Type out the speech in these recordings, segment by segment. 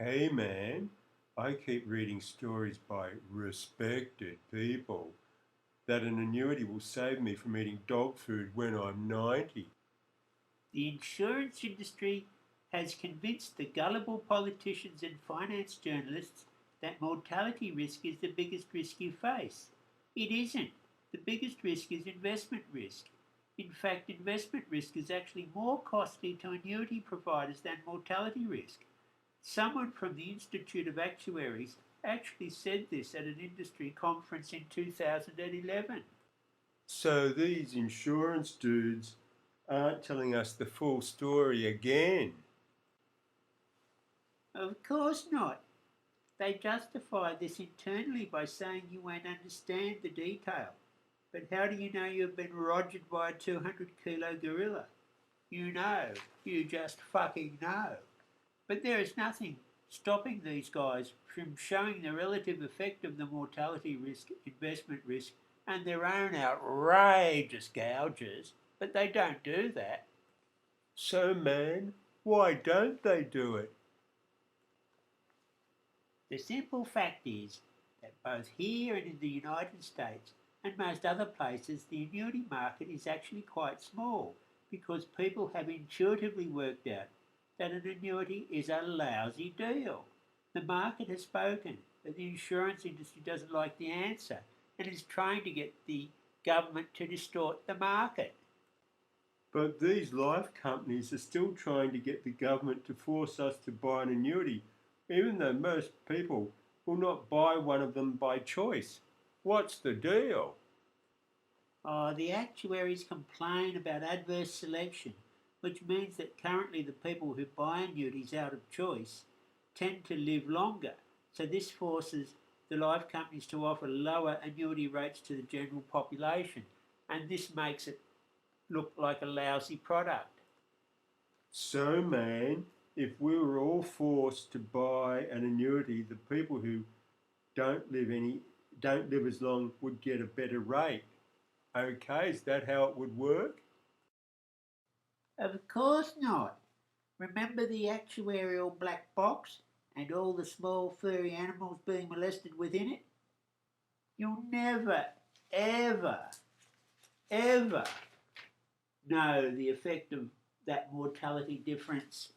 Hey man, I keep reading stories by respected people that an annuity will save me from eating dog food when I'm 90. The insurance industry has convinced the gullible politicians and finance journalists that mortality risk is the biggest risk you face. It isn't. The biggest risk is investment risk. In fact, investment risk is actually more costly to annuity providers than mortality risk. Someone from the Institute of Actuaries actually said this at an industry conference in 2011. So these insurance dudes aren't telling us the full story again. Of course not. They justify this internally by saying you won't understand the detail. But how do you know you've been rogered by a 200-kilo gorilla? You know. You just fucking know. But there is nothing stopping these guys from showing the relative effect of the mortality risk, investment risk, and their own outrageous gouges. But they don't do that. So man, why don't they do it? The simple fact is that both here and in the United States and most other places, the annuity market is actually quite small because people have intuitively worked out that an annuity is a lousy deal. The market has spoken, but the insurance industry doesn't like the answer and is trying to get the government to distort the market. But these life companies are still trying to get the government to force us to buy an annuity, even though most people will not buy one of them by choice. What's the deal? The actuaries complain about adverse selection, which means that currently the people who buy annuities out of choice tend to live longer. So this forces the life companies to offer lower annuity rates to the general population, and this makes it look like a lousy product. So, man, if we were all forced to buy an annuity, the people who don't live any don't live as long would get a better rate. Okay, is that how it would work? Of course not. Remember the actuarial black box and all the small furry animals being molested within it? You'll never, ever, ever know the effect of that mortality difference,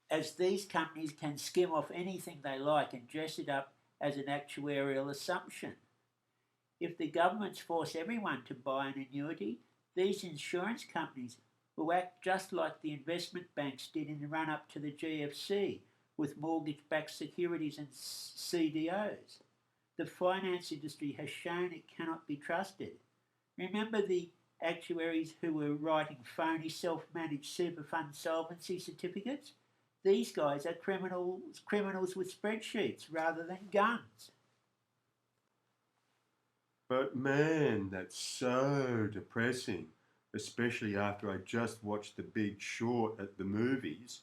as these companies can skim off anything they like and dress it up as an actuarial assumption. If the governments force everyone to buy an annuity, these insurance companies will act just like the investment banks did in the run up to the GFC with mortgage backed securities and CDOs. The finance industry has shown it cannot be trusted. Remember the actuaries who were writing phony self-managed super fund solvency certificates? These guys are criminals with spreadsheets rather than guns. But man, that's so depressing, especially after I just watched The Big Short at the movies.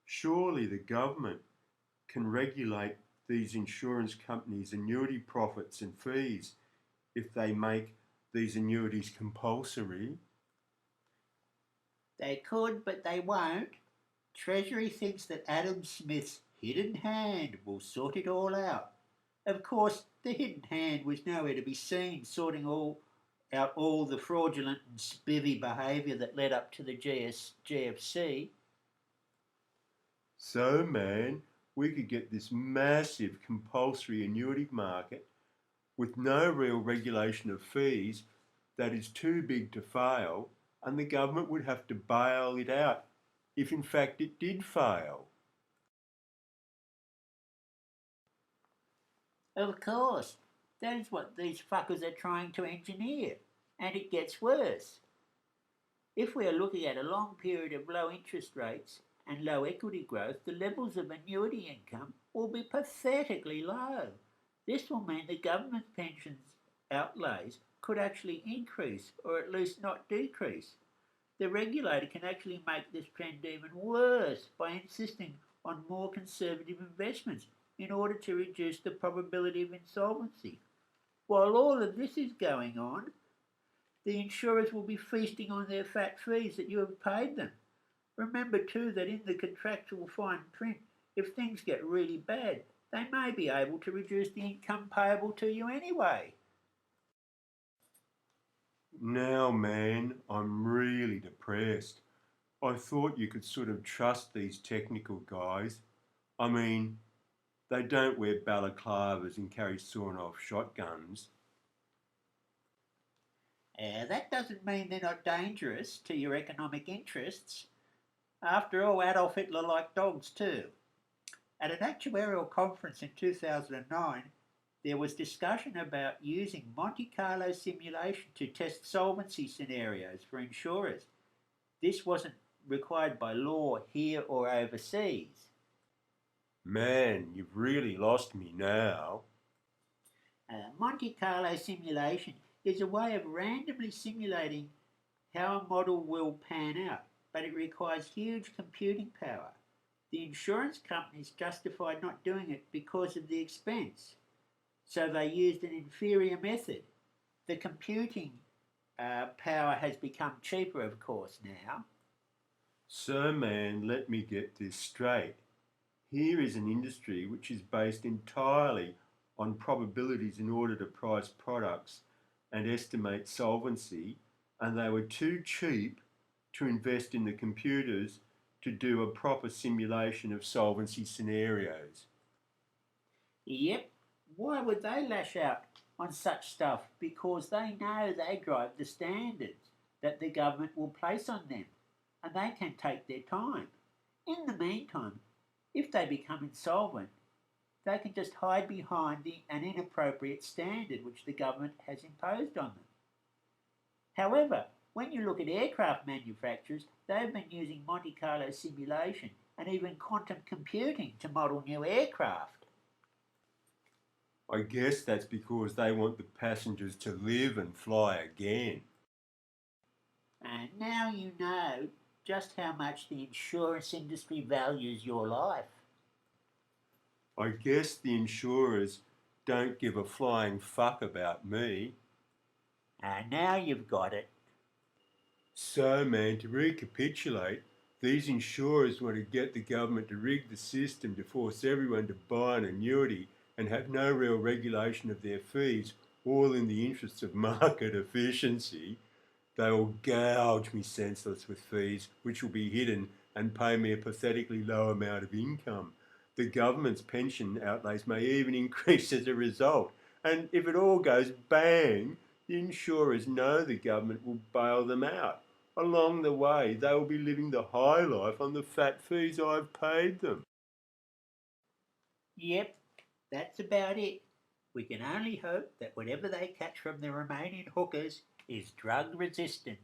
Surely the government can regulate these insurance companies' annuity profits and fees if they make these annuities compulsory. They could, but they won't. Treasury thinks that Adam Smith's hidden hand will sort it all out. Of course, the hidden hand was nowhere to be seen, sorting out all the fraudulent and spivvy behaviour that led up to the GFC. So, man, we could get this massive compulsory annuity market with no real regulation of fees that is too big to fail, and the government would have to bail it out if in fact it did fail. Of course, that is what these fuckers are trying to engineer. And it gets worse. If we are looking at a long period of low interest rates and low equity growth, the levels of annuity income will be pathetically low. This will mean the government's pensions outlays could actually increase or at least not decrease. The regulator can actually make this trend even worse by insisting on more conservative investments in order to reduce the probability of insolvency. While all of this is going on, the insurers will be feasting on their fat fees that you have paid them. Remember too that in the contractual fine print, if things get really bad, they may be able to reduce the income payable to you anyway. Now, man, I'm really depressed. I thought you could sort of trust these technical guys. I mean, they don't wear balaclavas and carry sawn-off shotguns. That doesn't mean they're not dangerous to your economic interests. After all, Adolf Hitler liked dogs too. At an actuarial conference in 2009, there was discussion about using Monte Carlo simulation to test solvency scenarios for insurers. This wasn't required by law here or overseas. Man, you've really lost me now. Monte Carlo simulation is a way of randomly simulating how a model will pan out, but it requires huge computing power. The insurance companies justified not doing it because of the expense, so they used an inferior method. The computing power has become cheaper, of course, now. So, man, let me get this straight. Here is an industry which is based entirely on probabilities in order to price products and estimate solvency, and they were too cheap to invest in the computers to do a proper simulation of solvency scenarios. Yep, why would they lash out on such stuff? Because they know they drive the standards that the government will place on them, and they can take their time. In the meantime, if they become insolvent, they can just hide behind an inappropriate standard which the government has imposed on them. However, when you look at aircraft manufacturers, they've been using Monte Carlo simulation and even quantum computing to model new aircraft. I guess that's because they want the passengers to live and fly again. And now you know just how much the insurance industry values your life. I guess the insurers don't give a flying fuck about me. And now you've got it. So, man, to recapitulate, these insurers want to get the government to rig the system to force everyone to buy an annuity and have no real regulation of their fees, all in the interests of market efficiency. They will gouge me senseless with fees, which will be hidden and pay me a pathetically low amount of income. The government's pension outlays may even increase as a result. And if it all goes bang, the insurers know the government will bail them out. Along the way, they will be living the high life on the fat fees I've paid them. Yep, that's about it. We can only hope that whatever they catch from the Romanian hookers is drug resistant.